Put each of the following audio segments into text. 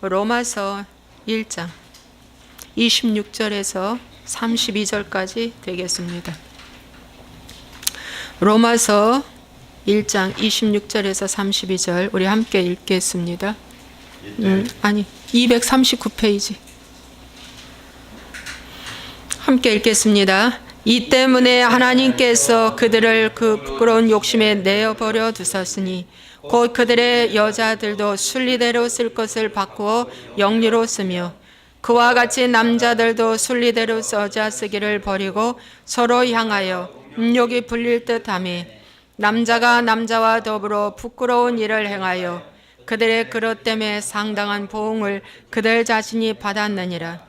로마서 1장 26절에서 32절까지 되겠습니다. 로마서 1장 26절에서 32절 우리 함께 읽겠습니다. 239페이지 함께 읽겠습니다. 이 때문에 하나님께서 그들을 그 부끄러운 욕심에 내어버려 두셨으니 곧 그들의 여자들도 순리대로 쓸 것을 바꾸어 영리로 쓰며 그와 같이 남자들도 순리대로 써자 쓰기를 버리고 서로 향하여 음욕이 불릴 듯하며 남자가 남자와 더불어 부끄러운 일을 행하여 그들의 그릇 때문에 상당한 보응을 그들 자신이 받았느니라.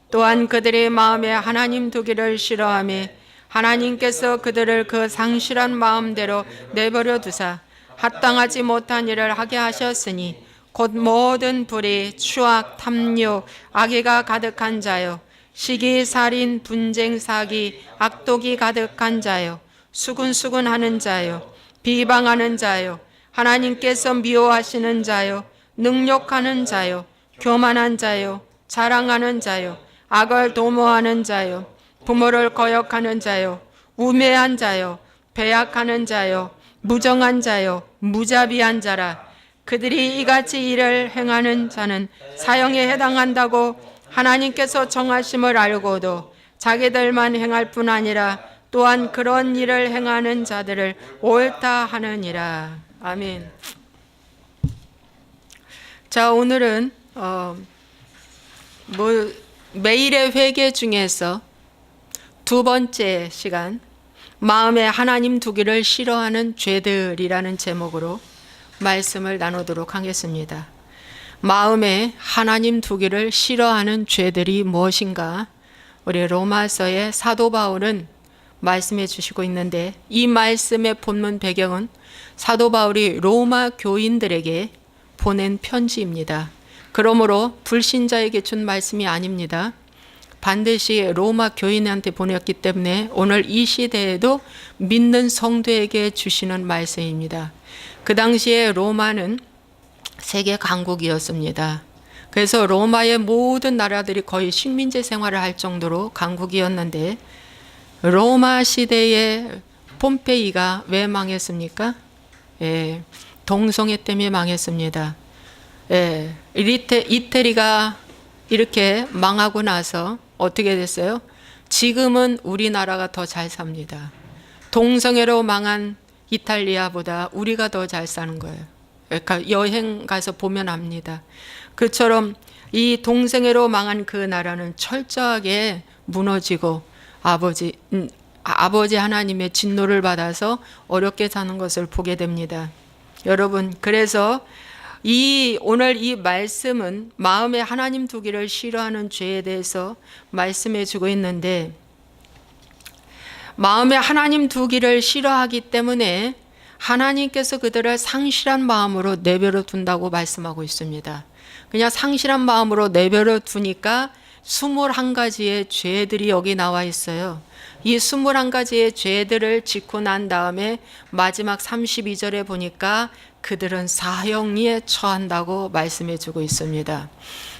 또한 그들의 마음에 하나님 두기를 싫어하며 하나님께서 그들을 그 상실한 마음대로 내버려 두사 합당하지 못한 일을 하게 하셨으니 곧 모든 불의, 추악, 탐욕, 악의가 가득한 자요 시기, 살인, 분쟁, 사기, 악독이 가득한 자요 수군수군하는 자요 비방하는 자요 하나님께서 미워하시는 자요 능욕하는 자요 교만한 자요 자랑하는 자요 악을 도모하는 자요 부모를 거역하는 자요 우매한 자요 배약하는 자요 무정한 자요 무자비한 자라. 그들이 이같이 일을 행하는 자는 사형에 해당한다고 하나님께서 정하심을 알고도 자기들만 행할 뿐 아니라 또한 그런 일을 행하는 자들을 옳다 하느니라. 아멘. 자, 오늘은 매일의 회개 중에서 두 번째 시간, 마음에 하나님 두기를 싫어하는 죄들이라는 제목으로 말씀을 나누도록 하겠습니다. 마음에 하나님 두기를 싫어하는 죄들이 무엇인가? 우리 로마서의 사도 바울은 말씀해 주시고 있는데, 이 말씀의 본문 배경은 사도 바울이 로마 교인들에게 보낸 편지입니다. 그러므로 불신자에게 준 말씀이 아닙니다. 반드시 로마 교인한테 보냈기 때문에 오늘 이 시대에도 믿는 성도에게 주시는 말씀입니다. 그 당시에 로마는 세계 강국이었습니다. 그래서 로마의 모든 나라들이 거의 식민지 생활을 할 정도로 강국이었는데, 로마 시대의 폼페이가 왜 망했습니까? 동성애 때문에 망했습니다. 이태리가 이렇게 망하고 나서 어떻게 됐어요? 지금은 우리나라가 더 잘 삽니다. 동성애로 망한 이탈리아보다 우리가 더 잘 사는 거예요. 그러니까 여행 가서 보면 압니다. 그처럼 이 동성애로 망한 그 나라는 철저하게 무너지고 아버지 하나님의 진노를 받아서 어렵게 사는 것을 보게 됩니다. 여러분, 그래서 오늘 이 말씀은 마음에 하나님 두기를 싫어하는 죄에 대해서 말씀해 주고 있는데, 마음에 하나님 두기를 싫어하기 때문에 하나님께서 그들을 상실한 마음으로 내버려 둔다고 말씀하고 있습니다. 그냥 상실한 마음으로 내버려 두니까 21가지의 죄들이 여기 나와 있어요. 이 21가지의 죄들을 짓고 난 다음에 마지막 32절에 보니까 그들은 사형에 처한다고 말씀해 주고 있습니다.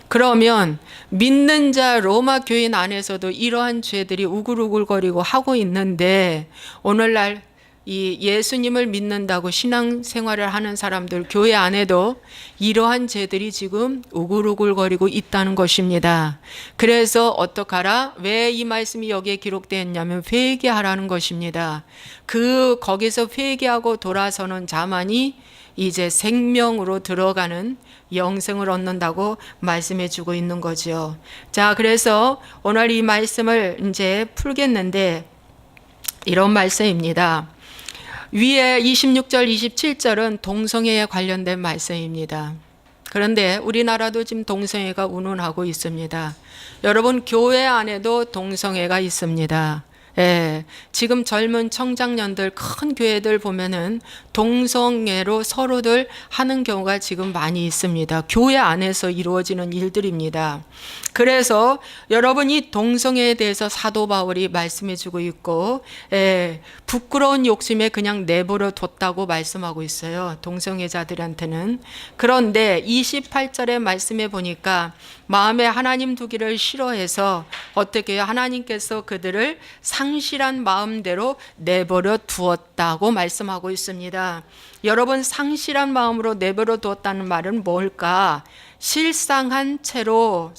그러면 믿는 자 로마 교인 안에서도 이러한 죄들이 우글우글거리고 하고 있는데, 오늘날 이 예수님을 믿는다고 신앙생활을 하는 사람들 교회 안에도 이러한 죄들이 지금 우글우글거리고 있다는 것입니다. 그래서 어떡하라? 왜 이 말씀이 여기에 기록되어 있냐면 회개하라는 것입니다. 거기서 회개하고 돌아서는 자만이 이제 생명으로 들어가는 영생을 얻는다고 말씀해 주고 있는 거죠. 자, 그래서 오늘 이 말씀을 이제 풀겠는데, 이런 말씀입니다. 위에 26절, 27절은 동성애에 관련된 말씀입니다. 그런데 우리나라도 지금 동성애가 운운하고 있습니다. 여러분, 교회 안에도 동성애가 있습니다. 예, 지금 젊은 청장년들 큰 교회들 보면은 동성애로 서로들 하는 경우가 지금 많이 있습니다. 교회 안에서 이루어지는 일들입니다. 그래서 여러분이 동성애에 대해서 사도 바울이 말씀해 주고 있고, 예, 부끄러운 욕심에 그냥 내버려 뒀다고 말씀하고 있어요. 동성애자들한테는. 그런데 28절의 말씀에 보니까 마음에 하나님 두기를 싫어해서 어떻게 해요? 하나님께서 그들을 상실한 마음대로 내버려 두었다고 말씀하고 있습니다. 여러분, 상실한 마음으로 내버려 두었다는 말은 뭘까? 실성한 채로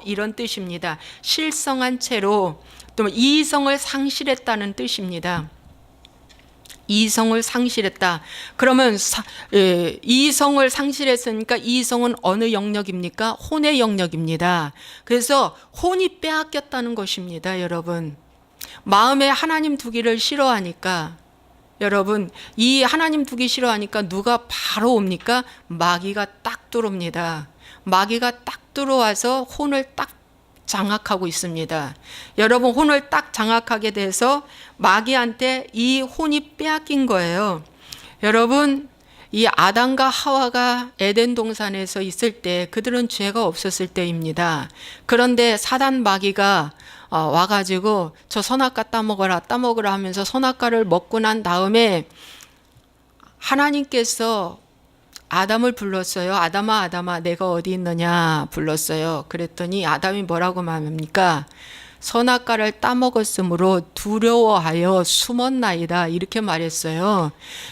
이런 뜻입니다. 실성한 채로, 또 이성을 상실했다는 뜻입니다. 이성을 상실했다. 그러면 이성을 상실했으니까 이성은 어느 영역입니까? 혼의 영역입니다. 그래서 혼이 빼앗겼다는 것입니다, 여러분. 마음에 하나님 두기를 싫어하니까, 여러분, 이 하나님 두기 싫어하니까 누가 바로 옵니까? 마귀가 딱 들어옵니다. 마귀가 딱 들어와서 혼을 딱 장악하고 있습니다. 여러분, 혼을 딱 장악하게 돼서 마귀한테 이 혼이 빼앗긴 거예요. 여러분, 이 아담과 하와가 에덴 동산에서 있을 때 그들은 죄가 없었을 때입니다. 그런데 사단 마귀가 와가지고 저 선악과 따먹어라 하면서 선악과를 먹고 난 다음에 하나님께서 아담을 불렀어요. 아담아, 내가 어디 있느냐 불렀어요. 그랬더니 아담이 뭐라고 말합니까? 선악과를 따먹었으므로 두려워하여 숨었나이다, 이렇게 말했어요.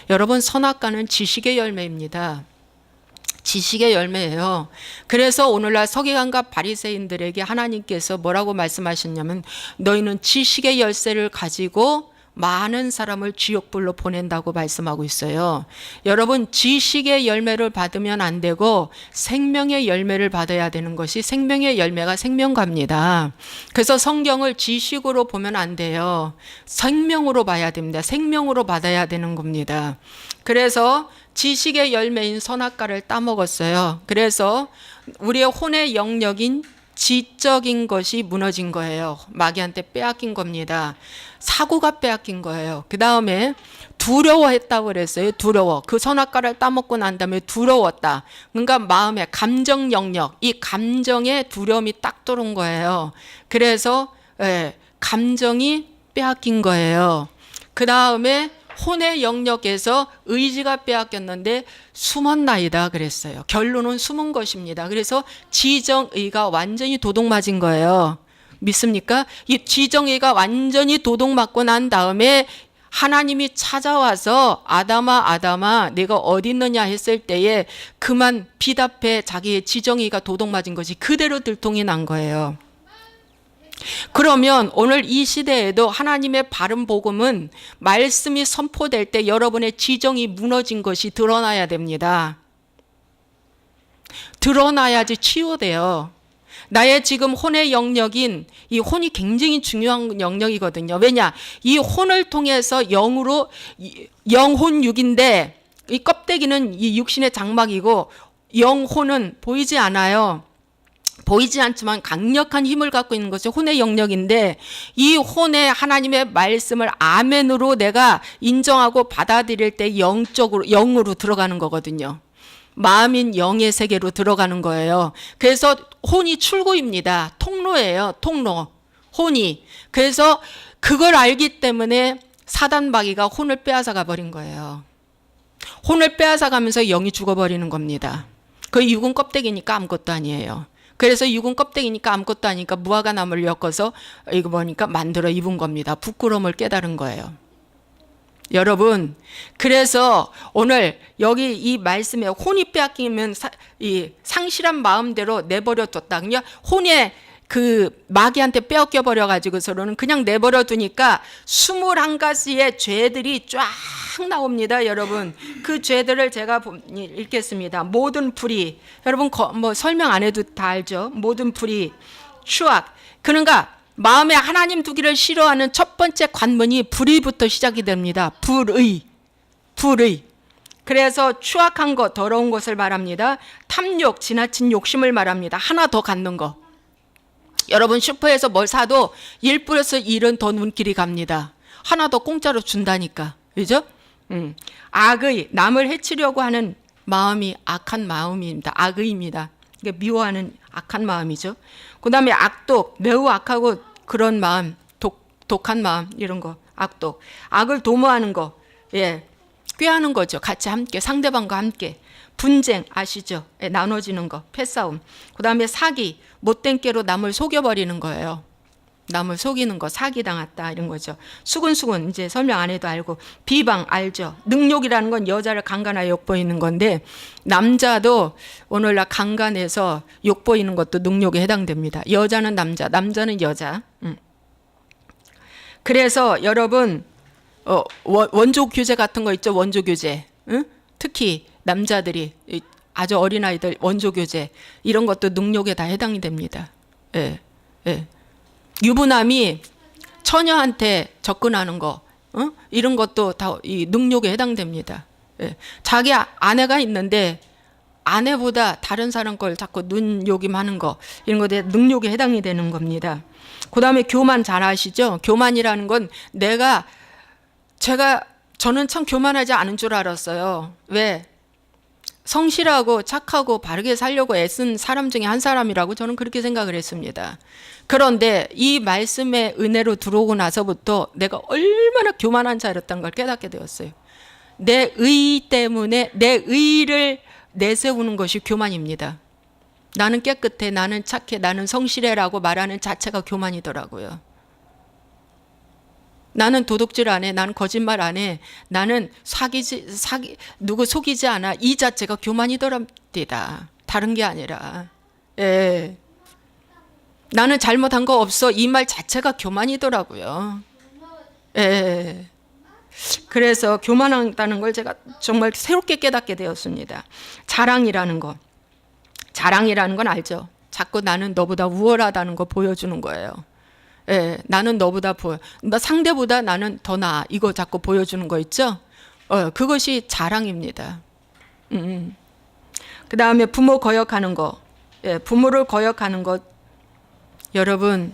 여러분, 선악과는 지식의 열매입니다. 지식의 열매예요. 그래서 오늘날 서기관과 바리새인들에게 하나님께서 뭐라고 말씀하셨냐면, 너희는 지식의 열쇠를 가지고 많은 사람을 지옥불로 보낸다고 말씀하고 있어요. 여러분, 지식의 열매를 받으면 안 되고 생명의 열매를 받아야 되는 것이, 생명의 열매가 생명과입니다. 그래서 성경을 지식으로 보면 안 돼요. 생명으로 봐야 됩니다. 생명으로 받아야 되는 겁니다. 그래서 지식의 열매인 선악과를 따먹었어요. 그래서 우리의 혼의 영역인 지적인 것이 무너진 거예요. 마귀한테 빼앗긴 겁니다. 사고가 빼앗긴 거예요. 그 다음에 두려워했다고 그랬어요. 두려워. 그 선악과를 따먹고 난 다음에 두려웠다. 그러니까 마음의 감정 영역, 이 감정에 두려움이 딱 들어온 거예요. 그래서 감정이 빼앗긴 거예요. 그 다음에 혼의 영역에서 의지가 빼앗겼는데 숨었나이다 그랬어요. 결론은 숨은 것입니다. 그래서 지정의가 완전히 도둑맞은 거예요. 믿습니까? 이 지정의가 완전히 도둑맞고 난 다음에 하나님이 찾아와서 아담아 내가 어디 있느냐 했을 때에 그만 비답해 자기의 지정의가 도둑맞은 것이 그대로 들통이 난 거예요. 그러면 오늘 이 시대에도 하나님의 바른 복음은 말씀이 선포될 때 여러분의 지정이 무너진 것이 드러나야 됩니다. 드러나야지 치유돼요. 나의 지금 혼의 영역인 이 혼이 굉장히 중요한 영역이거든요. 왜냐? 이 혼을 통해서 영으로, 영혼육인데 이 껍데기는 이 육신의 장막이고 영혼은 보이지 않아요. 보이지 않지만 강력한 힘을 갖고 있는 것이 혼의 영역인데, 이 혼에 하나님의 말씀을 아멘으로 내가 인정하고 받아들일 때 영으로 들어가는 거거든요. 마음인 영의 세계로 들어가는 거예요. 그래서 혼이 출구입니다. 통로예요. 통로. 혼이. 그래서 그걸 알기 때문에 사단 마귀가 혼을 빼앗아가 버린 거예요. 혼을 빼앗아가면서 영이 죽어버리는 겁니다. 그 육은 껍데기니까 아무것도 아니에요. 그래서 육은 껍데기니까 아무것도 아니니까 무화과 나무를 엮어서 이거 뭐니까 만들어 입은 겁니다. 부끄러움을 깨달은 거예요. 여러분, 그래서 오늘 여기 이 말씀에 혼이 빼앗기면 이 상실한 마음대로 내버려 뒀다. 그냥 혼에 그 마귀한테 빼앗겨 버려 가지고서는 그냥 내버려 두니까 21가지의 죄들이 쫙 나옵니다. 여러분, 그 죄들을 제가 읽겠습니다. 모든 불의, 여러분 뭐 설명 안 해도 다 알죠. 모든 불의, 추악. 그러니까 마음에 하나님 두기를 싫어하는 첫 번째 관문이 불의부터 시작이 됩니다. 불의. 그래서 추악한 것, 더러운 것을 말합니다. 탐욕, 지나친 욕심을 말합니다. 하나 더 갖는 거. 여러분 슈퍼에서 뭘 사도 1+1은 더 눈길이 갑니다. 하나 더 공짜로 준다니까. 그죠? 악의, 남을 해치려고 하는 마음이 악한 마음입니다. 악의입니다. 이게 미워하는 악한 마음이죠. 그 다음에 악독, 매우 악하고 그런 마음, 독한 마음, 이런 거, 악독. 악을 도모하는 거, 예, 꾀하는 거죠. 같이 함께, 상대방과 함께. 분쟁, 아시죠? 예, 나눠지는 거, 패싸움. 그 다음에 사기, 못된 깨로 남을 속여버리는 거예요. 남을 속이는 거, 사기당했다, 이런 거죠. 수근수근, 이제 설명 안 해도 알고. 비방, 알죠? 능욕이라는 건 여자를 강간하여 욕보이는 건데, 남자도 오늘날 강간해서 욕보이는 것도 능욕에 해당됩니다. 여자는 남자, 남자는 여자. 그래서 여러분, 원조 교제 같은 거 있죠? 원조 교제. 응? 특히 남자들이, 아주 어린아이들 원조 교제, 이런 것도 능욕에 다 해당이 됩니다. 예, 예. 유부남이 처녀한테 접근하는 거, 이런 것도 다 이 능욕에 해당됩니다. 예. 자기 아내가 있는데 아내보다 다른 사람 걸 자꾸 눈요김하는 거, 이런 것에 능욕에 해당이 되는 겁니다. 그 다음에 교만 잘 아시죠? 교만이라는 건 저는 참 교만하지 않은 줄 알았어요. 왜? 성실하고 착하고 바르게 살려고 애쓴 사람 중에 한 사람이라고 저는 그렇게 생각을 했습니다. 그런데 이 말씀의 은혜로 들어오고 나서부터 내가 얼마나 교만한 자였다는 걸 깨닫게 되었어요. 내 의 때문에 내 의를 내세우는 것이 교만입니다. 나는 깨끗해, 나는 착해, 나는 성실해라고 말하는 자체가 교만이더라고요. 나는 도둑질 안 해, 나는 거짓말 안 해, 나는 누구 속이지 않아, 이 자체가 교만이더랍니다. 다른 게 아니라. 예. 나는 잘못한 거 없어, 이 말 자체가 교만이더라고요. 예. 그래서 교만하다는 걸 제가 정말 새롭게 깨닫게 되었습니다. 자랑이라는 거. 자랑이라는 건 알죠? 자꾸 나는 너보다 우월하다는 거 보여주는 거예요. 예, 나는 너보다 상대보다 나는 더 나아. 이거 자꾸 보여주는 거 있죠? 그것이 자랑입니다. 그 다음에 부모 거역하는 거. 예, 부모를 거역하는 것. 여러분,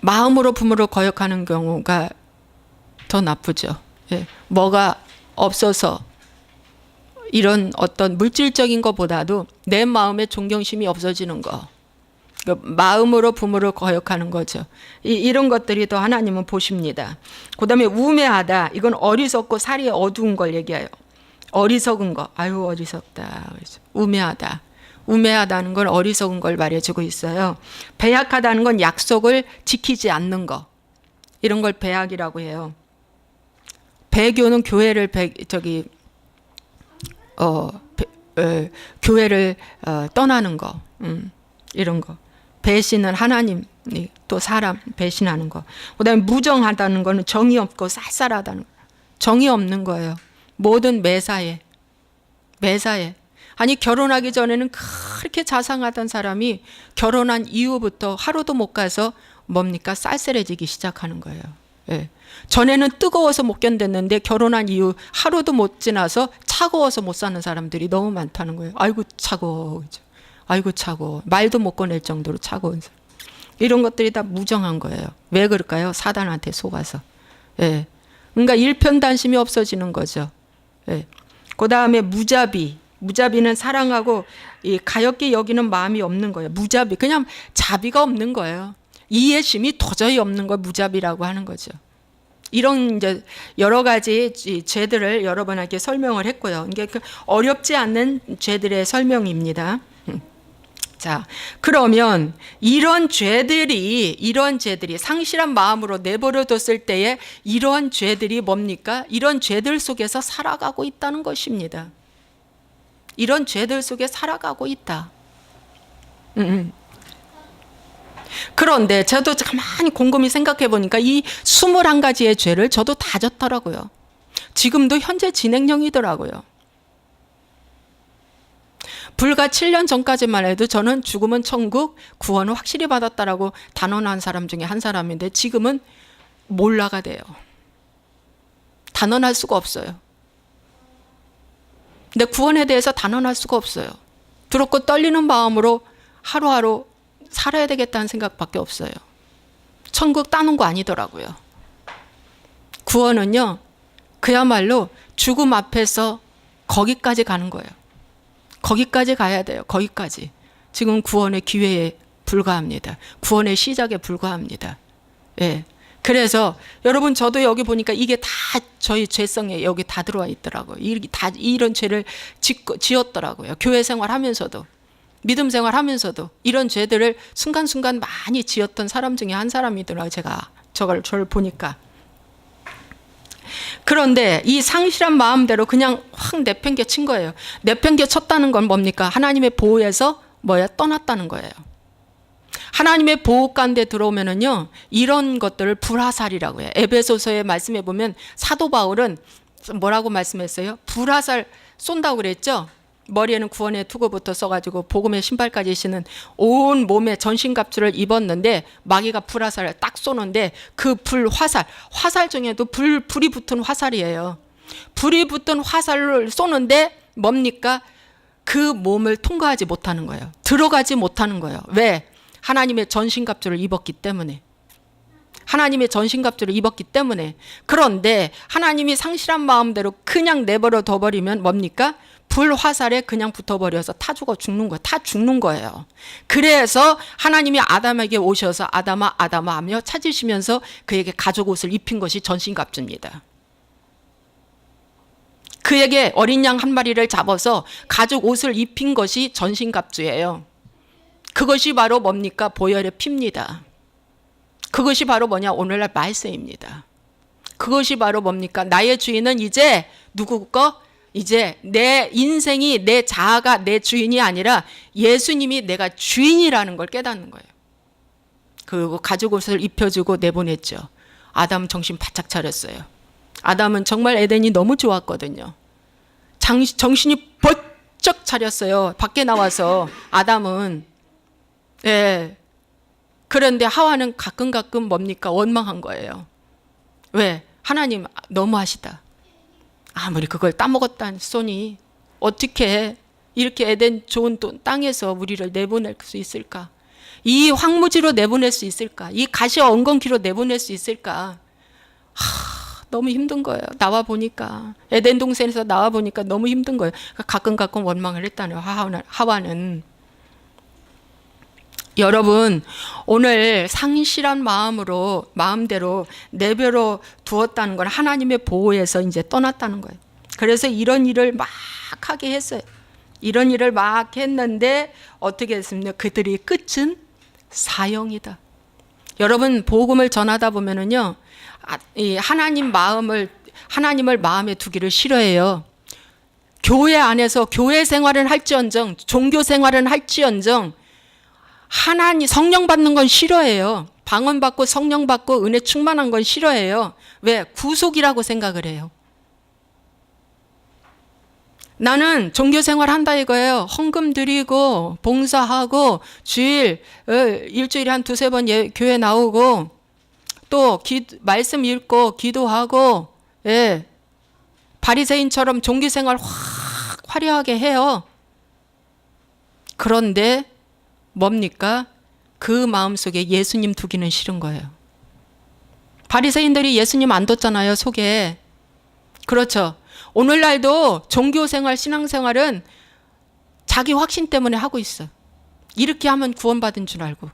마음으로 부모를 거역하는 경우가 더 나쁘죠. 예, 뭐가 없어서 이런 어떤 물질적인 것보다도 내 마음의 존경심이 없어지는 거. 마음으로 부모를 거역하는 거죠. 이런 것들이 더 하나님은 보십니다. 그 다음에 우매하다. 이건 어리석고 살이 어두운 걸 얘기해요. 어리석은 거. 아유, 어리석다. 우매하다. 우매하다는 건 어리석은 걸 말해주고 있어요. 배약하다는 건 약속을 지키지 않는 거. 이런 걸 배약이라고 해요. 배교는 교회를 교회를 떠나는 거. 이런 거. 배신은 하나님, 또 사람 배신하는 거. 그 다음에 무정하다는 거는 정이 없고 쌀쌀하다는 거. 정이 없는 거예요. 모든 매사에. 아니, 결혼하기 전에는 그렇게 자상하던 사람이 결혼한 이후부터 하루도 못 가서 뭡니까? 쌀쌀해지기 시작하는 거예요. 예. 전에는 뜨거워서 못 견뎠는데 결혼한 이후 하루도 못 지나서 차가워서 못 사는 사람들이 너무 많다는 거예요. 아이고, 차가워. 아이고, 차고. 말도 못 꺼낼 정도로 차가운 사람. 이런 것들이 다 무정한 거예요. 왜 그럴까요? 사단한테 속아서. 예. 그러니까 일편단심이 없어지는 거죠. 예. 그 다음에 무자비. 무자비는 사랑하고 이 가엾게 여기는 마음이 없는 거예요. 무자비. 그냥 자비가 없는 거예요. 이해심이 도저히 없는 걸 무자비라고 하는 거죠. 이런 이제 여러 가지 죄들을 여러분에게 설명을 했고요. 이게 어렵지 않는 죄들의 설명입니다. 자, 그러면 이런 죄들이 상실한 마음으로 내버려뒀을 때에 이런 죄들이 뭡니까? 이런 죄들 속에서 살아가고 있다는 것입니다. 이런 죄들 속에 살아가고 있다. 그런데 저도 가만히 곰곰이 생각해 보니까 이 21가지의 죄를 저도 다 졌더라고요. 지금도 현재 진행형이더라고요. 불과 7년 전까지만 해도 저는 죽으면 천국, 구원을 확실히 받았다라고 단언한 사람 중에 한 사람인데 지금은 몰라가 돼요. 단언할 수가 없어요. 근데 구원에 대해서 단언할 수가 없어요. 두렵고 떨리는 마음으로 하루하루 살아야 되겠다는 생각밖에 없어요. 천국 따는 거 아니더라고요. 구원은요, 그야말로 죽음 앞에서 거기까지 가는 거예요. 거기까지 가야 돼요. 거기까지. 지금 구원의 기회에 불과합니다. 구원의 시작에 불과합니다. 예. 그래서 여러분, 저도 여기 보니까 이게 다 저희 죄성에 여기 다 들어와 있더라고요. 다 이런 죄를 지었더라고요. 교회 생활하면서도, 믿음 생활하면서도 이런 죄들을 순간순간 많이 지었던 사람 중에 한 사람이더라고요. 저를 보니까. 그런데 이 상실한 마음대로 그냥 확 내팽개 친 거예요. 내팽개 쳤다는 건 뭡니까? 하나님의 보호에서 떠났다는 거예요. 하나님의 보호 가운데 들어오면은요, 이런 것들을 불화살이라고 해요. 에베소서의 말씀해 보면 사도 바울은 뭐라고 말씀했어요? 불화살 쏜다고 그랬죠? 머리에는 구원의 투구부터 써가지고 복음의 신발까지 신은 온 몸에 전신갑주를 입었는데 마귀가 불화살을 딱 쏘는데 그 화살 중에도 불이 붙은 화살이에요. 불이 붙은 화살을 쏘는데 뭡니까? 그 몸을 통과하지 못하는 거예요. 들어가지 못하는 거예요. 왜? 하나님의 전신갑주를 입었기 때문에. 하나님의 전신갑주를 입었기 때문에. 그런데 하나님이 상실한 마음대로 그냥 내버려 둬버리면 뭡니까? 불화살에 그냥 붙어버려서 타 죽어 죽는 거예요. 타 죽는 거예요. 그래서 하나님이 아담에게 오셔서 아담아 아담아 하며 찾으시면서 그에게 가죽 옷을 입힌 것이 전신갑주입니다. 그에게 어린 양 한 마리를 잡아서 가죽 옷을 입힌 것이 전신갑주예요. 그것이 바로 뭡니까? 보혈의 피입니다. 그것이 바로 뭐냐? 오늘날 말씀입니다. 그것이 바로 뭡니까? 나의 주인은 이제 누구 거? 이제 내 인생이, 내 자아가 내 주인이 아니라 예수님이 내가 주인이라는 걸 깨닫는 거예요. 그리고 가죽 옷을 입혀주고 내보냈죠. 아담 정신 바짝 차렸어요. 아담은 정말 에덴이 너무 좋았거든요. 정신이 번쩍 차렸어요. 밖에 나와서 아담은. 예. 그런데 하와는 가끔 뭡니까? 원망한 거예요. 왜? 하나님 너무하시다. 아무리 그걸 따먹었다는 소니 어떻게 이렇게 에덴 좋은 땅에서 우리를 내보낼 수 있을까? 이 황무지로 내보낼 수 있을까? 이 가시 엉겅퀴로 내보낼 수 있을까? 너무 힘든 거예요. 나와 보니까 에덴 동산에서 나와 보니까 너무 힘든 거예요. 가끔 원망을 했다는 하와는. 여러분, 오늘 상실한 마음대로 내버려 두었다는 건 하나님의 보호에서 이제 떠났다는 거예요. 그래서 이런 일을 막 하게 했어요. 이런 일을 막 했는데 어떻게 했습니까? 그들이 끝은 사형이다. 여러분, 복음을 전하다 보면은요, 하나님을 마음에 두기를 싫어해요. 교회 안에서 교회 생활은 할지언정, 종교 생활은 할지언정, 성령 받는 건 싫어해요. 방언 받고 성령 받고 은혜 충만한 건 싫어해요. 왜? 구속이라고 생각을 해요. 나는 종교 생활 한다 이거예요. 헌금 드리고 봉사하고 일주일에 한 두세 번 교회 나오고 또 말씀 읽고 기도하고, 예. 바리새인처럼 종교 생활 확 화려하게 해요. 그런데 뭡니까? 그 마음속에 예수님 두기는 싫은 거예요. 바리새인들이 예수님 안 뒀잖아요, 속에. 그렇죠. 오늘날도 종교생활, 신앙생활은 자기 확신 때문에 하고 있어. 이렇게 하면 구원받은 줄 알고.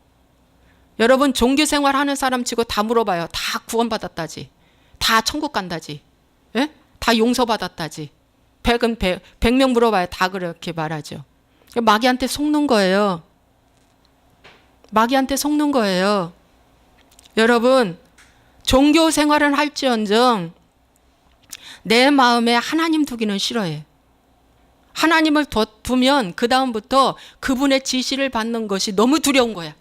여러분, 종교생활 하는 사람 치고 다 물어봐요. 다 구원받았다지. 다 천국 간다지. 예? 다 용서받았다지. 100명 물어봐요. 다 그렇게 말하죠. 마귀한테 속는 거예요. 마귀한테 속는 거예요. 여러분, 종교 생활은 할지언정 내 마음에 하나님 두기는 싫어해. 하나님을 두면 그 다음부터 그분의 지시를 받는 것이 너무 두려운 거야.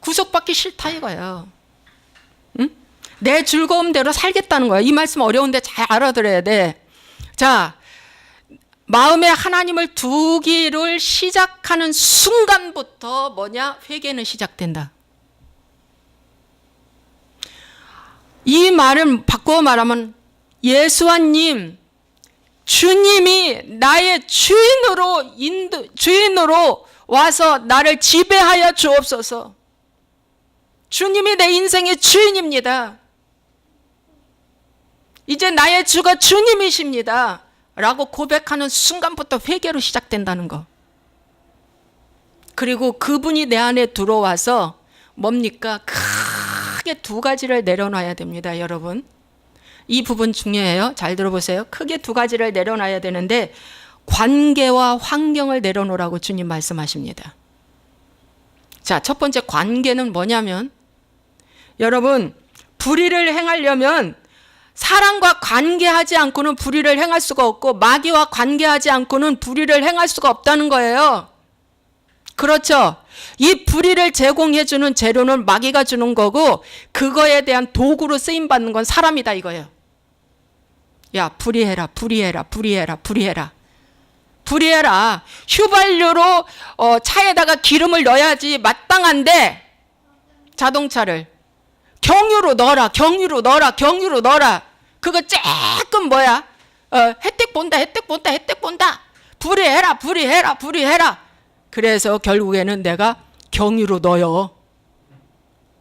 구속받기 싫다 이거예요. 응? 내 즐거움대로 살겠다는 거야. 이 말씀 어려운데 잘 알아들어야 돼. 자, 마음에 하나님을 두기를 시작하는 순간부터 회개는 시작된다. 이 말을 바꾸어 말하면 예수님, 주님이 나의 주인으로 와서 나를 지배하여 주옵소서. 주님이 내 인생의 주인입니다. 이제 나의 주가 주님이십니다. 라고 고백하는 순간부터 회개로 시작된다는 거. 그리고 그분이 내 안에 들어와서 뭡니까? 크게 두 가지를 내려놔야 됩니다, 여러분. 이 부분 중요해요. 잘 들어보세요. 크게 두 가지를 내려놔야 되는데 관계와 환경을 내려놓으라고 주님 말씀하십니다. 자, 첫 번째 관계는 뭐냐면 여러분, 불의를 행하려면 사람과 관계하지 않고는 불의를 행할 수가 없고 마귀와 관계하지 않고는 불의를 행할 수가 없다는 거예요. 그렇죠? 이 불의를 제공해주는 재료는 마귀가 주는 거고 그거에 대한 도구로 쓰임받는 건 사람이다 이거예요. 야, 불의해라, 불의해라, 불의해라, 불의해라. 불의해라. 휘발유로 차에다가 기름을 넣어야지 마땅한데 자동차를 경유로 넣어라, 경유로 넣어라, 경유로 넣어라. 그거 조금 뭐야? 혜택 본다, 혜택 본다, 혜택 본다. 불의해라, 불의해라, 불의해라. 그래서 결국에는 내가 경유로 넣어요.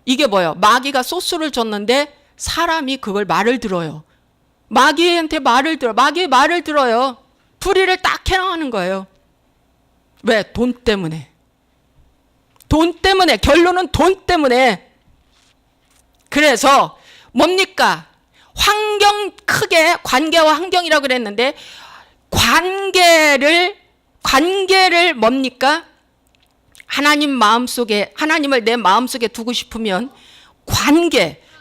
이게 뭐예요? 마귀가 소스를 줬는데 사람이 그걸 말을 들어요. 마귀한테 말을 들어. 마귀의 말을 들어요. 불의를 딱 해나가는 거예요. 왜? 돈 때문에. 돈 때문에. 결론은 돈 때문에. 그래서 뭡니까? 환경, 크게 관계와 환경이라고 그랬는데 관계를 뭡니까? 하나님 마음속에, 하나님을 내 마음속에 두고 싶으면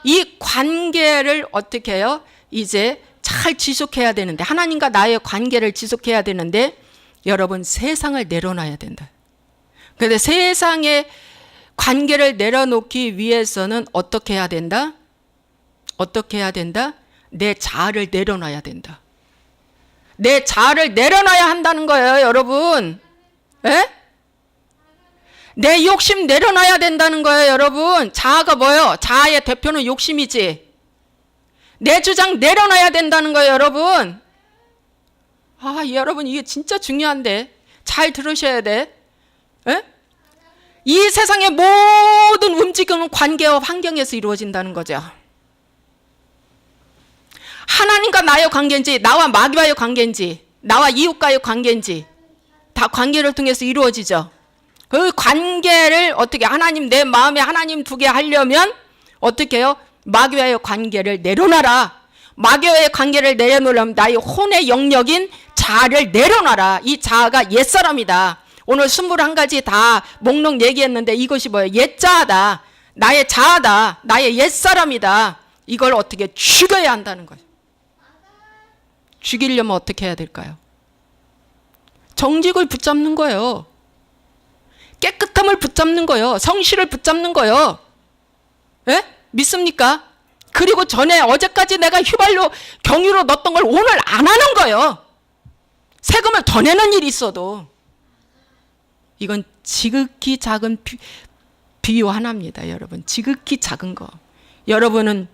이 관계를 어떻게 해요? 이제 잘 지속해야 되는데, 하나님과 나의 관계를 지속해야 되는데 여러분, 세상을 내려놔야 된다. 그런데 세상의 관계를 내려놓기 위해서는 어떻게 해야 된다? 어떻게 해야 된다? 내 자아를 내려놔야 된다. 내 자아를 내려놔야 한다는 거예요, 여러분. 에? 내 욕심 내려놔야 된다는 거예요, 여러분. 자아가 뭐예요? 자아의 대표는 욕심이지. 내 주장 내려놔야 된다는 거예요, 여러분. 아, 여러분, 이게 진짜 중요한데 잘 들으셔야 돼. 에? 이 세상의 모든 움직임은 관계와 환경에서 이루어진다는 거죠. 하나님과 나의 관계인지, 나와 마귀와의 관계인지, 나와 이웃과의 관계인지 다 관계를 통해서 이루어지죠. 그 관계를 어떻게, 하나님, 내 마음에 하나님 두게 하려면 어떻게 해요? 마귀와의 관계를 내려놔라. 마귀와의 관계를 내려놓으려면 나의 혼의 영역인 자아를 내려놔라. 이 자아가 옛사람이다. 오늘 21가지 다 목록 얘기했는데 이것이 뭐예요? 옛자아다. 나의 자아다. 나의 옛사람이다. 이걸 어떻게 죽여야 한다는 거예요. 죽이려면 어떻게 해야 될까요? 정직을 붙잡는 거예요. 깨끗함을 붙잡는 거예요. 성실을 붙잡는 거예요. 예? 믿습니까? 그리고 전에 어제까지 내가 휘발유 경유로 넣었던 걸 오늘 안 하는 거예요. 세금을 더 내는 일이 있어도. 이건 지극히 작은 비유 하나입니다, 여러분. 지극히 작은 거. 여러분은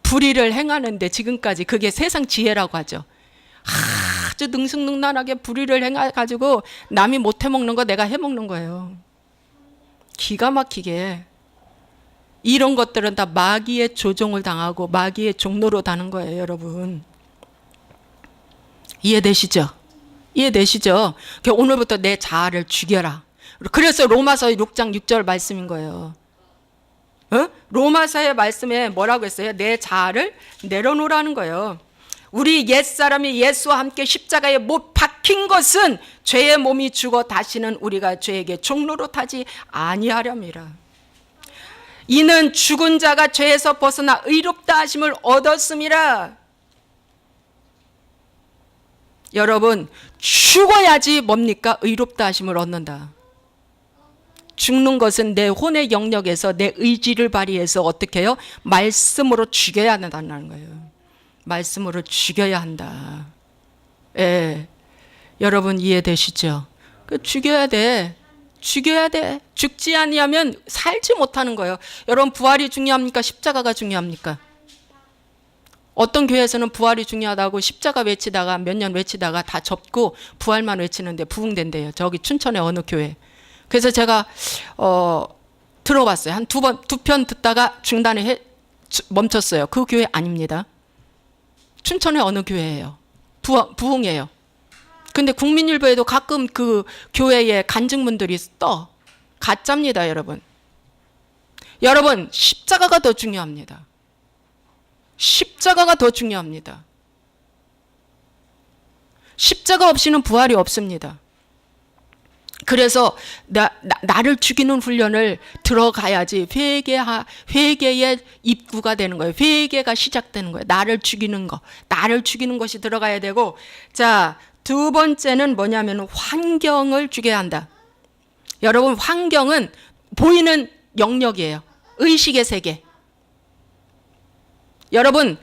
불의를 행하는데 지금까지 그게 세상 지혜라고 하죠. 아주 능숙능란하게 불의를 행해가지고 남이 못 해먹는 거 내가 해먹는 거예요. 기가 막히게. 이런 것들은 다 마귀의 조종을 당하고 마귀의 종로로 다는 거예요, 여러분. 이해되시죠? 이해되시죠? 오늘부터 내 자아를 죽여라. 그래서 로마서 6장 6절 말씀인 거예요. 로마서의 말씀에 뭐라고 했어요? 내 자아를 내려놓으라는 거예요. 우리 옛사람이 예수와 함께 십자가에 못 박힌 것은 죄의 몸이 죽어 다시는 우리가 죄에게 종로로 타지 아니하렵니다. 이는 죽은 자가 죄에서 벗어나 의롭다 하심을 얻었음이라. 여러분, 죽어야지 뭡니까? 의롭다 하심을 얻는다. 죽는 것은 내 혼의 영역에서 내 의지를 발휘해서 어떻게 해요? 말씀으로 죽여야 한다는 거예요. 말씀으로 죽여야 한다. 예. 여러분 이해되시죠? 죽여야 돼. 죽여야 돼. 죽지 아니하면 살지 못하는 거예요. 여러분 부활이 중요합니까? 십자가가 중요합니까? 어떤 교회에서는 부활이 중요하다고 십자가 외치다가 몇 년 외치다가 다 접고 부활만 외치는데 부흥된대요. 저기 춘천의 어느 교회. 그래서 제가 들어봤어요. 한 두 편 듣다가 중단에 멈췄어요. 그 교회 아닙니다. 춘천의 어느 교회예요. 부흥이에요. 근데 국민일보에도 가끔 그 교회의 간증문들이 떠. 가짜입니다, 여러분. 여러분, 십자가가 더 중요합니다. 십자가가 더 중요합니다. 십자가 없이는 부활이 없습니다. 그래서 나를 죽이는 훈련을 들어가야지 회개의 입구가 되는 거예요. 회개가 시작되는 거예요. 나를 죽이는 것이 들어가야 되고, 자, 두 번째는 뭐냐면 환경을 죽여야 한다. 여러분, 환경은 보이는 영역이에요. 의식의 세계. 여러분,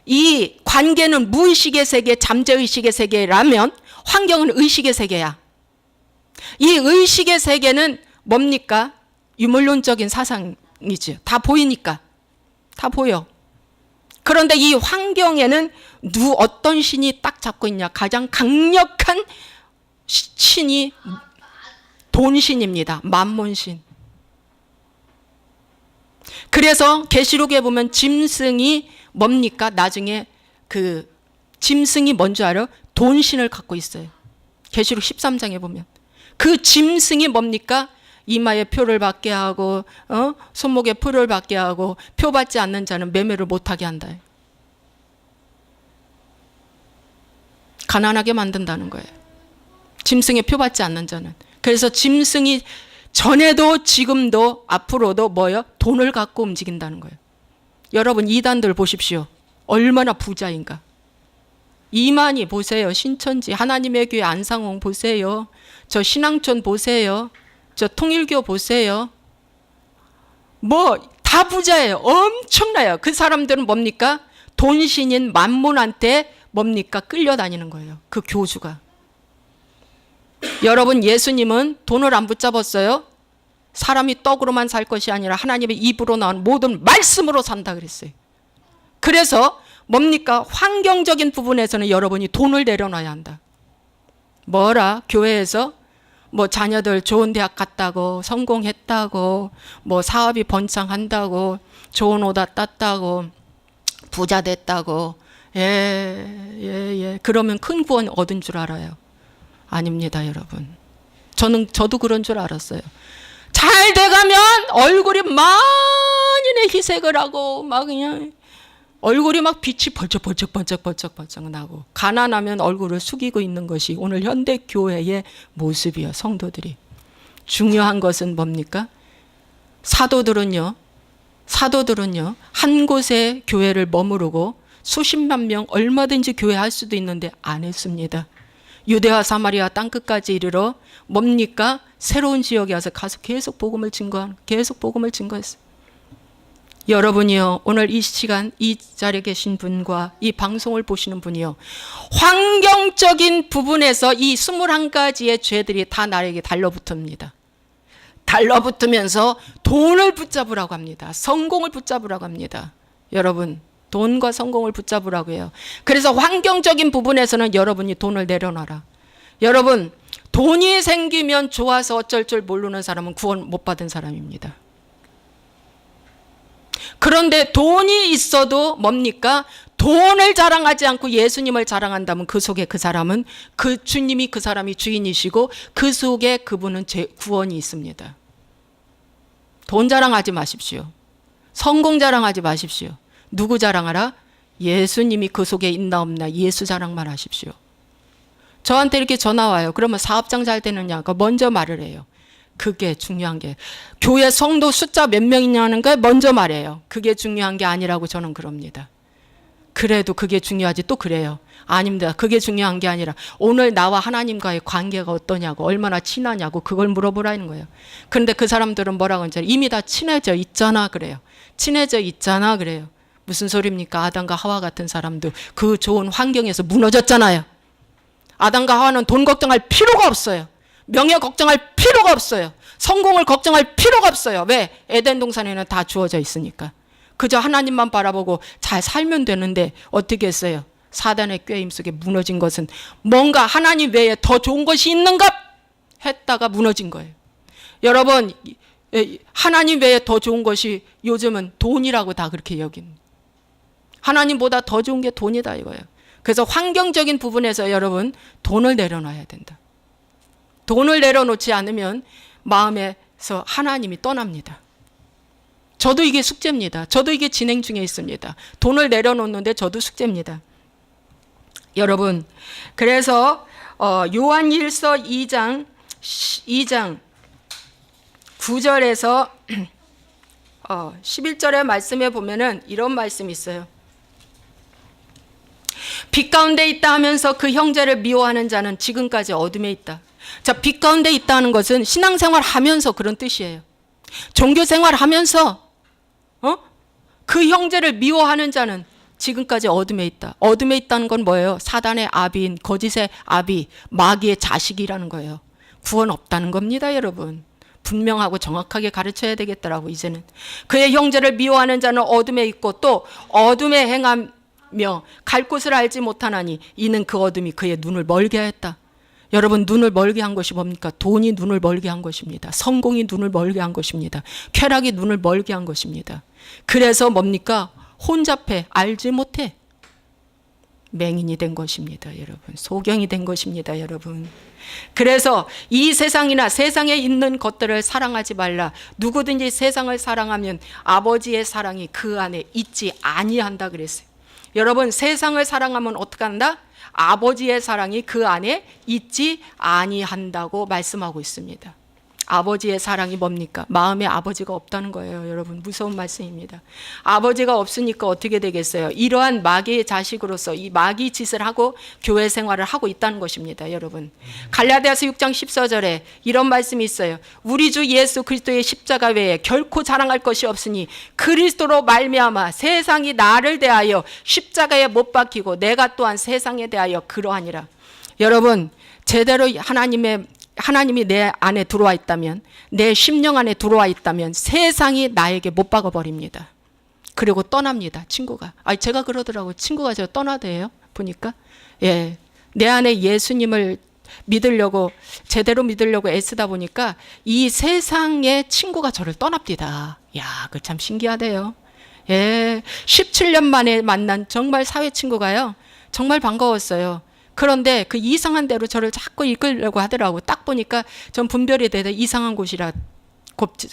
이 관계는 무의식의 세계, 잠재의식의 세계라면 환경은 의식의 세계야. 이 의식의 세계는 뭡니까? 유물론적인 사상이죠. 다 보이니까. 다 보여. 그런데 이 환경에는 어떤 신이 딱 잡고 있냐? 가장 강력한 신이 돈신입니다. 만몬신. 그래서 계시록에 보면 짐승이 뭡니까? 나중에 그 짐승이 뭔지 알아요? 돈신을 갖고 있어요. 계시록 13장에 보면. 그 짐승이 뭡니까? 이마에 표를 받게 하고 손목에 표를 받게 하고 표 받지 않는 자는 매매를 못하게 한다. 가난하게 만든다는 거예요. 짐승에 표 받지 않는 자는. 그래서 짐승이 전에도 지금도 앞으로도 뭐예요? 돈을 갖고 움직인다는 거예요. 여러분, 이단들 보십시오. 얼마나 부자인가. 이만희 보세요. 신천지 하나님의 교회 안상홍 보세요. 저 신앙촌 보세요. 저 통일교 보세요. 뭐 다 부자예요. 엄청나요. 그 사람들은 뭡니까? 돈신인 만몬한테 뭡니까? 끌려다니는 거예요. 그 교주가. 여러분, 예수님은 돈을 안 붙잡았어요. 사람이 떡으로만 살 것이 아니라 하나님의 입으로 나온 모든 말씀으로 산다 그랬어요. 그래서 뭡니까? 환경적인 부분에서는 여러분이 돈을 내려놔야 한다. 뭐라? 교회에서 뭐 자녀들 좋은 대학 갔다고, 성공했다고, 뭐 사업이 번창한다고, 좋은 옷 땄다고, 부자 됐다고, 그러면 큰 구원 얻은 줄 알아요. 아닙니다, 여러분. 저도 그런 줄 알았어요. 잘 돼가면 얼굴이 만인의 희색을 하고 막 그냥 얼굴이 막 빛이 번쩍 나고, 가난하면 얼굴을 숙이고 있는 것이 오늘 현대 교회의 모습이에요. 성도들이. 중요한 것은 뭡니까? 사도들은요 한 곳에 교회를 머무르고 수십만 명 얼마든지 교회할 수도 있는데 안 했습니다. 유대와 사마리아 땅끝까지 이르러 뭡니까? 새로운 지역에 와서 가서 계속 복음을 증거했어요. 여러분이요, 오늘 이 시간 이 자리에 계신 분과 이 방송을 보시는 분이요, 환경적인 부분에서 이 21가지의 죄들이 다 나에게 달라붙습니다. 달라붙으면서 돈을 붙잡으라고 합니다. 성공을 붙잡으라고 합니다. 여러분, 돈과 성공을 붙잡으라고 해요. 그래서 환경적인 부분에서는 여러분이 돈을 내려놔라. 여러분, 돈이 생기면 좋아서 어쩔 줄 모르는 사람은 구원 못 받은 사람입니다. 그런데 돈이 있어도 뭡니까? 돈을 자랑하지 않고 예수님을 자랑한다면 그 속에 그 사람은 그 주님이 그 사람이 주인이시고 그 속에 그분은 구원이 있습니다. 돈 자랑하지 마십시오. 성공 자랑하지 마십시오. 누구 자랑하라? 예수님이 그 속에 있나 없나 예수 자랑만 하십시오. 저한테 이렇게 전화 와요. 그러면 사업장 잘 되느냐? 먼저 말을 해요. 그게 중요한 게, 교회 성도 숫자 몇 명이냐는 걸 먼저 말해요. 그게 중요한 게 아니라고 저는 그럽니다. 그래도 그게 중요하지 또 그래요. 아닙니다. 그게 중요한 게 아니라 오늘 나와 하나님과의 관계가 어떠냐고, 얼마나 친하냐고, 그걸 물어보라는 거예요. 그런데 그 사람들은 뭐라고 하죠? 이미 다 친해져 있잖아 그래요. 친해져 있잖아 그래요. 무슨 소리입니까? 아담과 하와 같은 사람도 그 좋은 환경에서 무너졌잖아요. 아담과 하와는 돈 걱정할 필요가 없어요. 명예 걱정할 필요가 없어요. 성공을 걱정할 필요가 없어요. 왜? 에덴 동산에는 다 주어져 있으니까. 그저 하나님만 바라보고 잘 살면 되는데 어떻게 했어요? 사단의 꾀임 속에 무너진 것은 뭔가 하나님 외에 더 좋은 것이 있는가 했다가 무너진 거예요. 여러분, 하나님 외에 더 좋은 것이 요즘은 돈이라고 다 그렇게 여긴, 하나님보다 더 좋은 게 돈이다 이거예요. 그래서 환경적인 부분에서 여러분 돈을 내려놔야 된다. 돈을 내려놓지 않으면 마음에서 하나님이 떠납니다. 저도 이게 숙제입니다. 저도 이게 진행 중에 있습니다. 돈을 내려놓는데 저도 숙제입니다. 여러분, 그래서 요한일서 2장 9절에서 11절의 말씀에 보면은 이런 말씀이 있어요. 빛 가운데 있다 하면서 그 형제를 미워하는 자는 지금까지 어둠에 있다. 자, 빛 가운데 있다는 것은 신앙생활 하면서 그런 뜻이에요. 종교생활 하면서 그 형제를 미워하는 자는 지금까지 어둠에 있다. 어둠에 있다는 건 뭐예요? 사단의 아비인, 거짓의 아비, 마귀의 자식이라는 거예요. 구원 없다는 겁니다, 여러분. 분명하고 정확하게 가르쳐야 되겠더라고, 이제는. 그의 형제를 미워하는 자는 어둠에 있고 또 어둠에 행하며 갈 곳을 알지 못하나니 이는 그 어둠이 그의 눈을 멀게 하였다. 여러분, 눈을 멀게 한 것이 뭡니까? 돈이 눈을 멀게 한 것입니다. 성공이 눈을 멀게 한 것입니다. 쾌락이 눈을 멀게 한 것입니다. 그래서 뭡니까? 혼잡해, 알지 못해. 맹인이 된 것입니다, 여러분. 소경이 된 것입니다, 여러분. 그래서 이 세상이나 세상에 있는 것들을 사랑하지 말라. 누구든지 세상을 사랑하면 아버지의 사랑이 그 안에 있지 아니한다 그랬어요. 여러분, 세상을 사랑하면 어떻게 한다? 아버지의 사랑이 그 안에 있지 아니한다고 말씀하고 있습니다. 아버지의 사랑이 뭡니까? 마음에 아버지가 없다는 거예요, 여러분. 무서운 말씀입니다. 아버지가 없으니까 어떻게 되겠어요? 이러한 마귀의 자식으로서 이 마귀 짓을 하고 교회 생활을 하고 있다는 것입니다, 여러분. 갈라디아서 6장 14절에 이런 말씀이 있어요. 우리 주 예수 그리스도의 십자가 외에 결코 자랑할 것이 없으니 그리스도로 말미암아 세상이 나를 대하여 십자가에 못 박히고 내가 또한 세상에 대하여 그러하니라. 여러분, 제대로 하나님이 내 안에 들어와 있다면, 내 심령 안에 들어와 있다면 세상이 나에게 못 박아버립니다. 그리고 떠납니다, 친구가. 제가 그러더라고요. 친구가 저 떠나대요, 보니까. 예, 내 안에 예수님을 믿으려고, 제대로 믿으려고 애쓰다 보니까 이 세상의 친구가 저를 떠납니다. 야, 그 참 신기하대요. 예, 17년 만에 만난 정말 사회 친구가요, 정말 반가웠어요. 그런데 그 이상한 대로 저를 자꾸 이끌려고 하더라고요. 딱 보니까 전 분별이 되다 이상한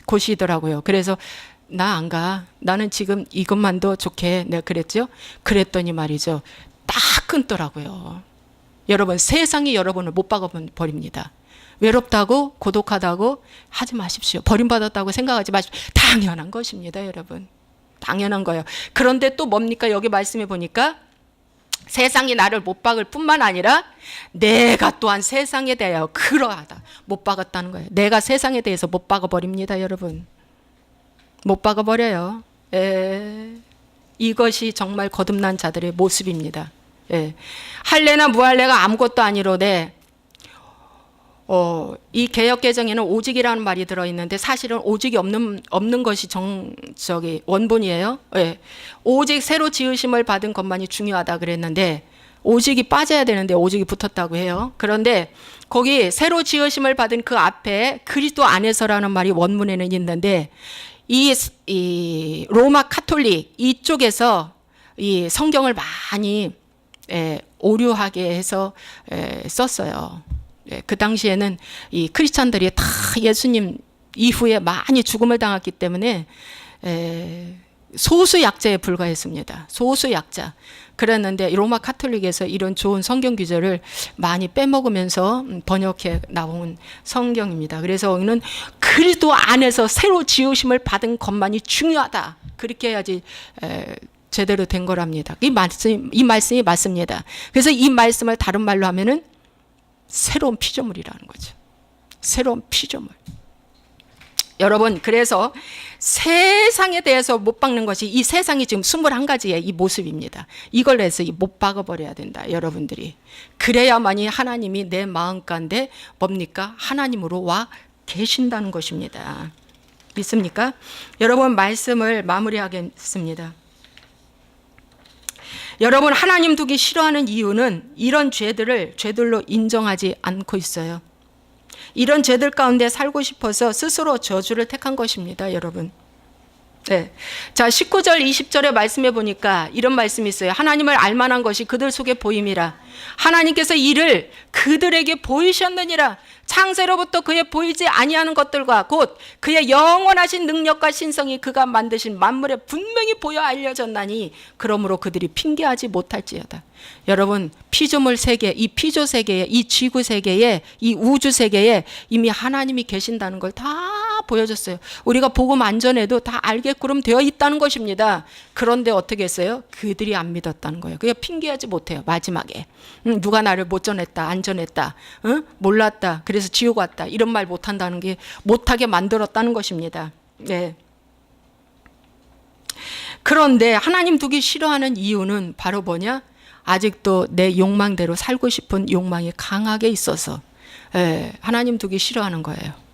곳이더라고요. 그래서 나 안 가. 나는 지금 이것만도 좋게, 내가 그랬죠. 그랬더니 말이죠, 딱 끊더라고요. 여러분, 세상이 여러분을 못 박아버립니다. 외롭다고 고독하다고 하지 마십시오. 버림받았다고 생각하지 마십시오. 당연한 것입니다, 여러분. 당연한 거예요. 그런데 또 뭡니까? 여기 말씀해 보니까 세상이 나를 못 박을 뿐만 아니라 내가 또한 세상에 대하여 그러하다. 못 박았다는 거예요. 내가 세상에 대해서 못 박아버립니다, 여러분. 못 박아버려요. 이것이 정말 거듭난 자들의 모습입니다. 할례나 무할례가 아무것도 아니로되 이 개역개정에는 오직이라는 말이 들어있는데 사실은 오직이 없는 것이 원본이에요. 오직 새로 지으심을 받은 것만이 중요하다 그랬는데 오직이 빠져야 되는데 오직이 붙었다고 해요. 그런데 거기 새로 지으심을 받은 그 앞에 그리스도 안에서라는 말이 원문에는 있는데 이 로마 카톨릭 이쪽에서 이 성경을 많이 오류하게 해서 썼어요. 그 당시에는 이 크리스찬들이 다 예수님 이후에 많이 죽음을 당했기 때문에 소수 약자에 불과했습니다. 소수 약자. 그랬는데 로마 카톨릭에서 이런 좋은 성경 구절을 많이 빼먹으면서 번역해 나온 성경입니다. 그래서 우리는 그리스도 안에서 새로 지으심을 받은 것만이 중요하다. 그렇게 해야지 제대로 된 거랍니다. 이 말씀이 맞습니다. 그래서 이 말씀을 다른 말로 하면은 새로운 피조물이라는 거죠. 새로운 피조물. 여러분, 그래서 세상에 대해서 못 박는 것이 이 세상이 지금 21가지의 이 모습입니다. 이걸 해서 못 박아버려야 된다, 여러분들이. 그래야만이 하나님이 내 마음 가운데 뭡니까? 하나님으로 와 계신다는 것입니다. 믿습니까? 여러분, 말씀을 마무리하겠습니다. 여러분, 하나님 두기 싫어하는 이유는 이런 죄들로 인정하지 않고 있어요. 이런 죄들 가운데 살고 싶어서 스스로 저주를 택한 것입니다, 여러분. 네. 자, 19절 20절에 말씀해 보니까 이런 말씀이 있어요. 하나님을 알만한 것이 그들 속에 보임이라. 하나님께서 이를 그들에게 보이셨느니라. 창세로부터 그의 보이지 아니하는 것들과 곧 그의 영원하신 능력과 신성이 그가 만드신 만물에 분명히 보여 알려졌나니 그러므로 그들이 핑계하지 못할지어다. 여러분, 피조물 세계, 이 피조 세계에, 이 지구 세계에, 이 우주 세계에 이미 하나님이 계신다는 걸 다 보여줬어요. 우리가 복음 안전에도 다 알게끔 되어 있다는 것입니다. 그런데 어떻게 했어요? 그들이 안 믿었다는 거예요. 그게 핑계하지 못해요. 마지막에 누가 나를 못 전했다, 안 전했다, 몰랐다, 그래서 지옥 왔다, 이런 말 못한다는 게 못하게 만들었다는 것입니다. 네. 그런데 하나님 두기 싫어하는 이유는 바로 뭐냐? 아직도 내 욕망대로 살고 싶은 욕망이 강하게 있어서 하나님 두기 싫어하는 거예요.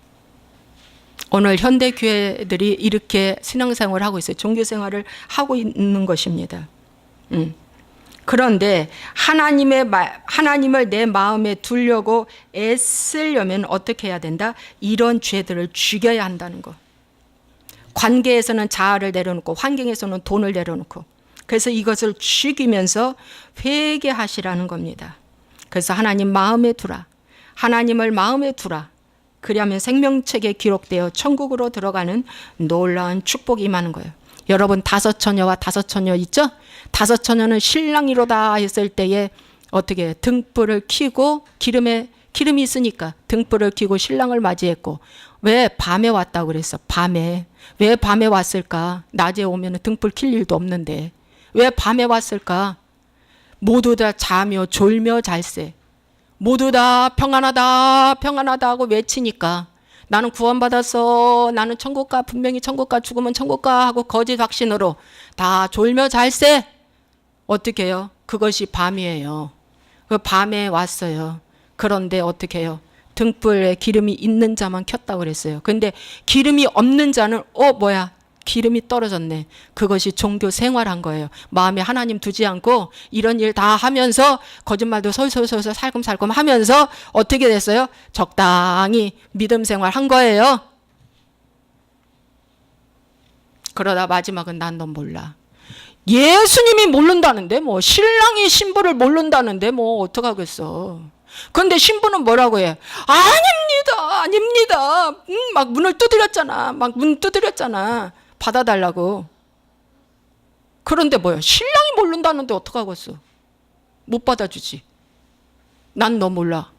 오늘 현대 교회들이 이렇게 신앙생활을 하고 있어요. 종교생활을 하고 있는 것입니다. 그런데 하나님을 내 마음에 두려고 애쓰려면 어떻게 해야 된다? 이런 죄들을 죽여야 한다는 것. 관계에서는 자아를 내려놓고 환경에서는 돈을 내려놓고, 그래서 이것을 죽이면서 회개하시라는 겁니다. 그래서 하나님 마음에 두라. 하나님을 마음에 두라. 그리하면 생명책에 기록되어 천국으로 들어가는 놀라운 축복이 임하는 거예요. 여러분, 5처녀와 5처녀 있죠? 5처녀는 신랑이로다 했을 때에 어떻게 등불을 켜고 기름이 있으니까 등불을 켜고 신랑을 맞이했고, 왜 밤에 왔다고 그랬어? 밤에. 왜 밤에 왔을까? 낮에 오면 등불 켤 일도 없는데 왜 밤에 왔을까? 모두 다 자며 졸며 잘세. 모두 다 평안하다 평안하다 하고 외치니까 나는 구원받았어, 나는 천국가, 분명히 천국가, 죽으면 천국가 하고 거짓 확신으로 다 졸며 잘세. 어떻게 해요? 그것이 밤이에요. 그 밤에 왔어요. 그런데 어떻게 해요? 등불에 기름이 있는 자만 켰다고 그랬어요. 근데 기름이 없는 자는 뭐야? 기름이 떨어졌네. 그것이 종교 생활한 거예요. 마음에 하나님 두지 않고 이런 일 다 하면서 거짓말도 솔솔솔솔 살금살금 하면서 어떻게 됐어요? 적당히 믿음 생활 한 거예요. 그러다 마지막은 난 넌 몰라. 예수님이 모른다는데 뭐, 신랑이 신부를 모른다는데 뭐 어떡하겠어. 그런데 신부는 뭐라고 해? 아닙니다, 아닙니다. 막 문을 두드렸잖아. 막 문 두드렸잖아. 받아달라고. 그런데 뭐야? 신랑이 모른다는데 어떡하겠어? 못 받아주지. 난 너 몰라.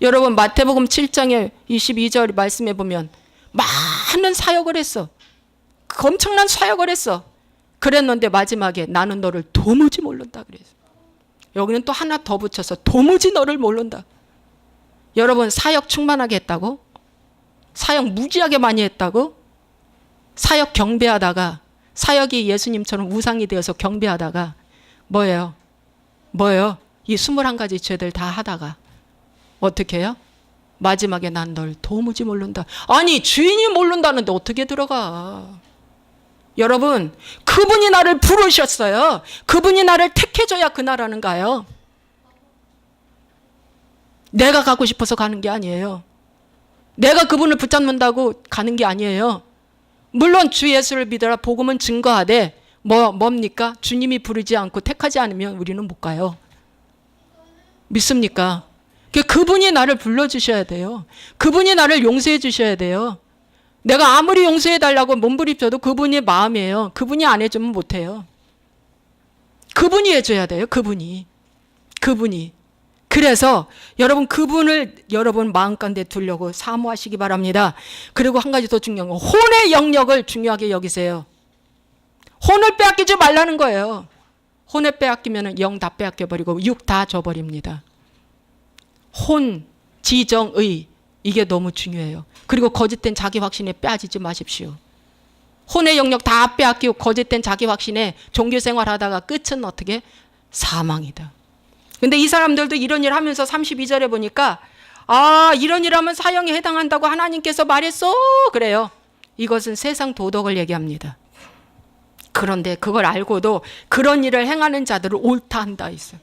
여러분, 마태복음 7장에 22절 말씀해 보면 많은 사역을 했어. 엄청난 사역을 했어. 그랬는데 마지막에 나는 너를 도무지 모른다 그랬어. 여기는 또 하나 더 붙여서 도무지 너를 모른다. 여러분, 사역 충만하게 했다고? 사역 무지하게 많이 했다고? 사역 경배하다가, 사역이 예수님처럼 우상이 되어서 경배하다가 뭐예요? 이 21가지 죄들 다 하다가 어떻게 해요? 마지막에 난 널 도무지 모른다. 아니, 주인이 모른다는데 어떻게 들어가? 여러분, 그분이 나를 부르셨어요. 그분이 나를 택해줘야 그 나라는 가요. 내가 가고 싶어서 가는 게 아니에요. 내가 그분을 붙잡는다고 가는 게 아니에요. 물론 주 예수를 믿어라 복음은 증거하되 뭡니까? 주님이 부르지 않고 택하지 않으면 우리는 못 가요. 믿습니까? 그분이 나를 불러주셔야 돼요. 그분이 나를 용서해 주셔야 돼요. 내가 아무리 용서해 달라고 몸부림쳐도 그분의 마음이에요. 그분이 안 해주면 못해요. 그분이 해줘야 돼요. 그분이. 그래서 여러분, 그분을 여러분 마음 가운데 두려고 사모하시기 바랍니다. 그리고 한 가지 더 중요한 건 혼의 영역을 중요하게 여기세요. 혼을 빼앗기지 말라는 거예요. 혼을 빼앗기면 영 다 빼앗겨버리고 육 다 줘버립니다. 혼, 지정의, 이게 너무 중요해요. 그리고 거짓된 자기 확신에 빠지지 마십시오. 혼의 영역 다 빼앗기고 거짓된 자기 확신에 종교생활 하다가 끝은 어떻게? 사망이다. 근데 이 사람들도 이런 일 하면서 32절에 보니까 이런 일하면 사형에 해당한다고 하나님께서 말했어. 그래요. 이것은 세상 도덕을 얘기합니다. 그런데 그걸 알고도 그런 일을 행하는 자들을 옳다 한다 있어요.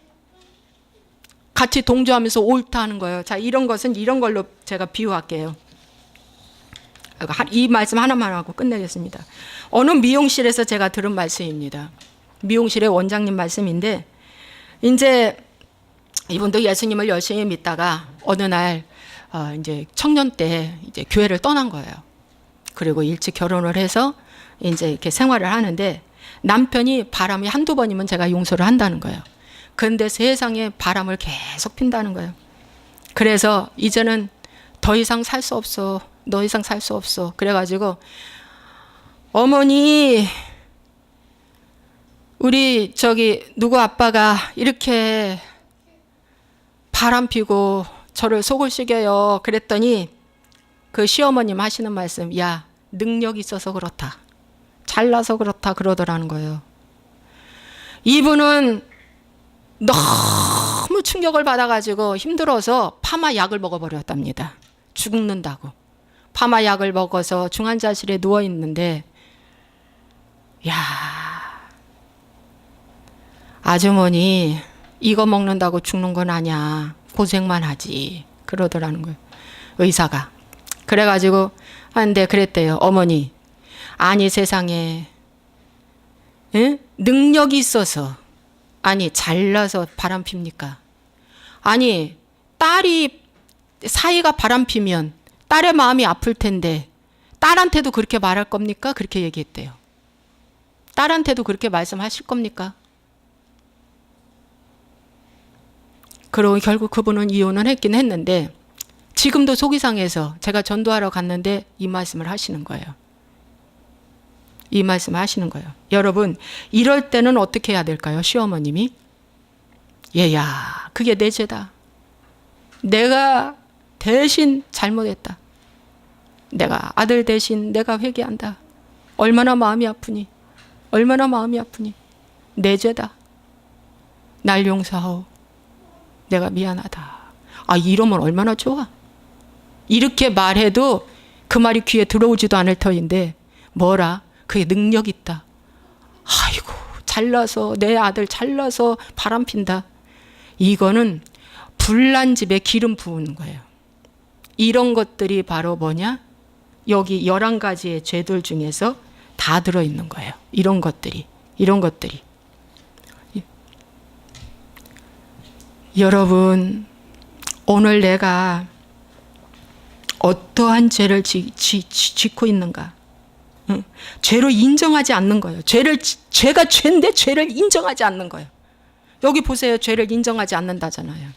같이 동조하면서 옳다 하는 거예요. 자, 이런 것은 이런 걸로 제가 비유할게요. 이 말씀 하나만 하고 끝내겠습니다. 어느 미용실에서 제가 들은 말씀입니다. 미용실의 원장님 말씀인데, 이제 이분도 예수님을 열심히 믿다가 어느 날 이제 청년 때 이제 교회를 떠난 거예요. 그리고 일찍 결혼을 해서 이제 이렇게 생활을 하는데, 남편이 바람이 한두 번이면 제가 용서를 한다는 거예요. 그런데 세상에 바람을 계속 핀다는 거예요. 그래서 이제는 더 이상 살 수 없어. 더 이상 살 수 없어. 그래가지고 어머니, 우리 누구 아빠가 이렇게 바람 피고 저를 속을 시겨요. 그랬더니 그 시어머님 하시는 말씀, 야, 능력이 있어서 그렇다. 잘나서 그렇다 그러더라는 거예요. 이분은 너무 충격을 받아가지고 힘들어서 파마약을 먹어버렸답니다. 죽는다고. 파마약을 먹어서 중환자실에 누워있는데, 야, 아주머니 이거 먹는다고 죽는 건 아니야. 고생만 하지. 그러더라는 거예요. 의사가. 그래가지고 한데 그랬대요. 어머니, 아니 세상에 능력이 있어서, 아니 잘나서 바람 핍니까? 아니 딸이 사이가 바람 피면 딸의 마음이 아플 텐데 딸한테도 그렇게 말할 겁니까? 그렇게 얘기했대요. 딸한테도 그렇게 말씀하실 겁니까? 그러고 결국 그분은 이혼을 했긴 했는데, 지금도 속이 상해서 제가 전도하러 갔는데 이 말씀을 하시는 거예요. 이 말씀을 하시는 거예요. 여러분, 이럴 때는 어떻게 해야 될까요? 시어머님이, 얘야, 그게 내 죄다. 내가 대신 잘못했다. 내가 아들 대신 내가 회개한다. 얼마나 마음이 아프니? 얼마나 마음이 아프니? 내 죄다. 날 용서하오. 내가 미안하다. 이러면 얼마나 좋아. 이렇게 말해도 그 말이 귀에 들어오지도 않을 터인데, 뭐라? 그게 능력 있다. 아이고, 잘나서, 내 아들 잘나서 바람 핀다. 이거는 불난 집에 기름 부은 거예요. 이런 것들이 바로 뭐냐? 여기 11가지의 죄들 중에서 다 들어있는 거예요. 이런 것들이. 여러분, 오늘 내가 어떠한 죄를 짓고 있는가? 죄로 인정하지 않는 거예요. 죄가 죄인데 죄를 인정하지 않는 거예요. 여기 보세요. 죄를 인정하지 않는다잖아요.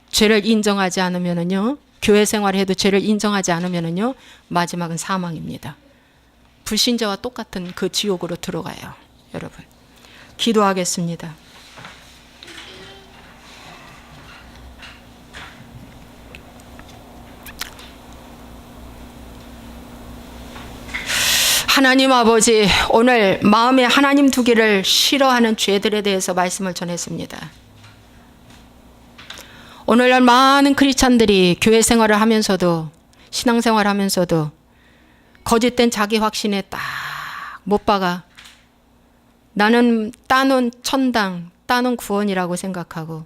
죄를 인정하지 않으면은요, 교회 생활을 해도 죄를 인정하지 않으면은요, 마지막은 사망입니다. 불신자와 똑같은 그 지옥으로 들어가요. 여러분, 기도하겠습니다. 하나님 아버지, 오늘 마음에 하나님 두기를 싫어하는 죄들에 대해서 말씀을 전했습니다. 오늘날 많은 크리스찬들이 교회 생활을 하면서도, 신앙생활을 하면서도 거짓된 자기 확신에 딱 못 박아 나는 따놓은 천당, 따놓은 구원이라고 생각하고,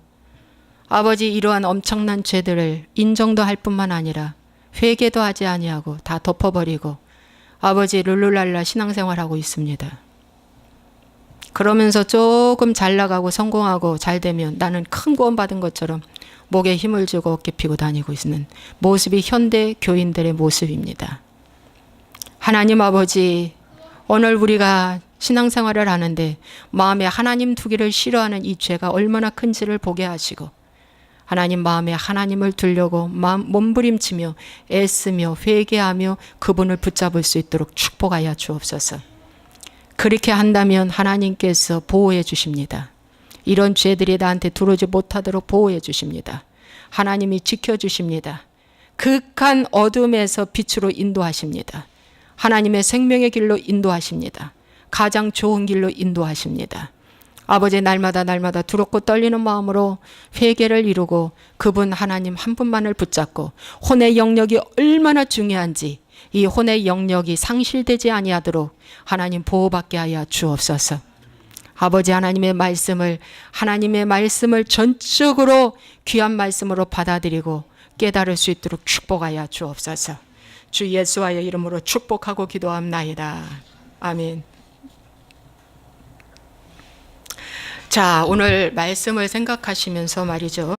아버지, 이러한 엄청난 죄들을 인정도 할 뿐만 아니라 회개도 하지 아니하고 다 덮어버리고 아버지 룰루랄라 신앙생활하고 있습니다. 그러면서 조금 잘 나가고 성공하고 잘 되면 나는 큰 구원 받은 것처럼 목에 힘을 주고 어깨 피고 다니고 있는 모습이 현대 교인들의 모습입니다. 하나님 아버지, 오늘 우리가 신앙생활을 하는데 마음에 하나님 두기를 싫어하는 이 죄가 얼마나 큰지를 보게 하시고, 하나님 마음에 하나님을 두려고 몸부림치며 애쓰며 회개하며 그분을 붙잡을 수 있도록 축복하여 주옵소서. 그렇게 한다면 하나님께서 보호해 주십니다. 이런 죄들이 나한테 들어오지 못하도록 보호해 주십니다. 하나님이 지켜주십니다. 극한 어둠에서 빛으로 인도하십니다. 하나님의 생명의 길로 인도하십니다. 가장 좋은 길로 인도하십니다. 아버지 날마다 두렵고 떨리는 마음으로 회개를 이루고 그분 하나님 한 분만을 붙잡고 혼의 영역이 얼마나 중요한지 이 혼의 영역이 상실되지 아니하도록 하나님 보호받게 하여 주옵소서. 아버지 하나님의 말씀을 전적으로 귀한 말씀으로 받아들이고 깨달을 수 있도록 축복하여 주옵소서. 주 예수와의 이름으로 축복하고 기도합나이다. 아멘. 자, 오늘 말씀을 생각하시면서 말이죠.